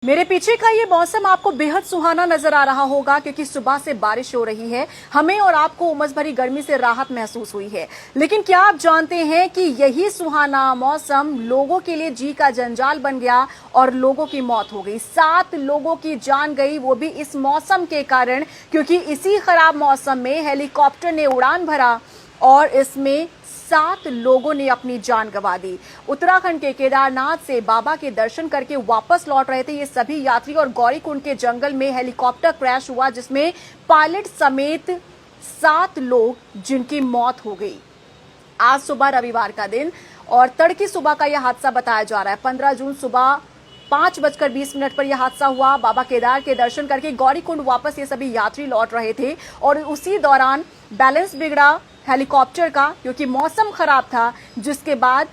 मेरे पीछे का ये मौसम आपको बेहद सुहाना नजर आ रहा होगा क्योंकि सुबह से बारिश हो रही है। हमें और आपको उमस भरी गर्मी से राहत महसूस हुई है। लेकिन क्या आप जानते हैं कि यही सुहाना मौसम लोगों के लिए जी का जंजाल बन गया और लोगों की मौत हो गई। 7 लोगों की जान गई, वो भी इस मौसम के कारण, क्योंकि इसी खराब मौसम में हेलीकॉप्टर ने उड़ान भरा और इसमें 7 लोगों ने अपनी जान गंवा दी। उत्तराखंड के केदारनाथ से बाबा के दर्शन करके वापस लौट रहे थे ये सभी यात्री और गौरीकुंड के जंगल में हेलीकॉप्टर क्रैश हुआ जिसमें पायलट समेत 7 लोग जिनकी मौत हो गई। आज सुबह रविवार का दिन और तड़की सुबह का यह हादसा बताया जा रहा है। 15 जून सुबह 5:20 पर यह हादसा हुआ। बाबा केदार के दर्शन करके गौरीकुंड वापस ये सभी यात्री लौट रहे थे और उसी दौरान बैलेंस बिगड़ा हेलीकॉप्टर का, क्योंकि मौसम खराब था, जिसके बाद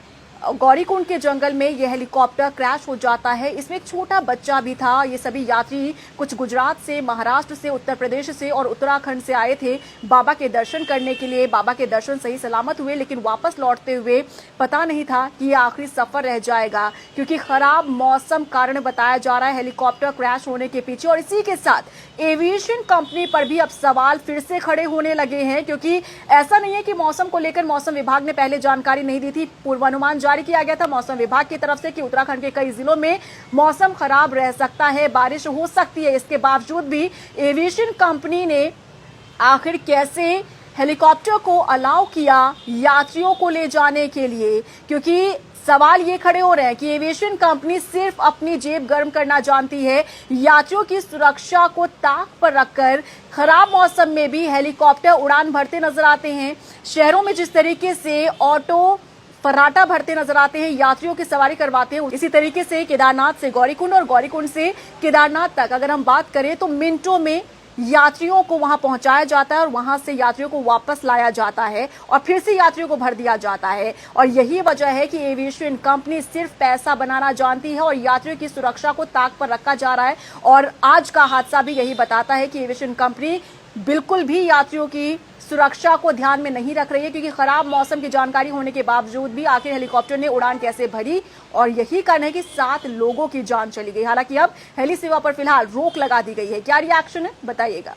गौरीकुंड के जंगल में यह हेलीकॉप्टर क्रैश हो जाता है। इसमें एक छोटा बच्चा भी था। ये सभी यात्री कुछ गुजरात से, महाराष्ट्र से, उत्तर प्रदेश से और उत्तराखंड से आए थे बाबा के दर्शन करने के लिए। बाबा के दर्शन सही सलामत हुए, लेकिन वापस लौटते हुए पता नहीं था कि यह आखिरी सफर रह जाएगा, क्योंकि खराब मौसम कारण बताया जा रहा है हेलीकॉप्टर क्रैश होने के पीछे। और इसी के साथ एविएशन कंपनी पर भी अब सवाल फिर से खड़े होने लगे हैं, क्योंकि ऐसा नहीं है कि मौसम को लेकर मौसम विभाग ने पहले जानकारी नहीं दी थी। पूर्वानुमान जारी किया गया था मौसम विभाग की तरफ से कि उत्तराखंड के कई जिलों में मौसम खराब रह सकता है, बारिश हो सकती है। इसके बावजूद भी एविएशन कंपनी ने आखिर कैसे हेलीकॉप्टर को अलाउ किया यात्रियों को ले जाने के लिए, क्योंकि सवाल ये खड़े हो रहे हैं कि एविएशन कंपनी सिर्फ अपनी जेब गर्म करना जानती है। यात्रियों की सुरक्षा को ताक पर रखकर खराब मौसम में भी हेलीकॉप्टर उड़ान भरते नजर आते हैं। शहरों में जिस तरीके से ऑटो फर्राटा भरते नजर आते हैं, यात्रियों की सवारी करवाते हैं, इसी तरीके से केदारनाथ से गौरीकुंड और गौरीकुंड से केदारनाथ तक अगर हम बात करें तो मिनटों में यात्रियों को वहां पहुंचाया जाता है और वहां से यात्रियों को वापस लाया जाता है और फिर से यात्रियों को भर दिया जाता है। और यही वजह है कि एविएशन कंपनी सिर्फ पैसा बनाना जानती है और यात्रियों की सुरक्षा को ताक पर रखा जा रहा है। और आज का हादसा भी यही बताता है कि एविएशन कंपनी बिल्कुल भी यात्रियों की सुरक्षा को ध्यान में नहीं रख रही है, क्योंकि खराब मौसम की जानकारी होने के बावजूद भी आखिर हेलीकॉप्टर ने उड़ान कैसे भरी और यही कारण है कि 7 लोगों की जान चली गई। हालांकि अब हेली सेवा पर फिलहाल रोक लगा दी गई है। क्या रिएक्शन है, बताइएगा।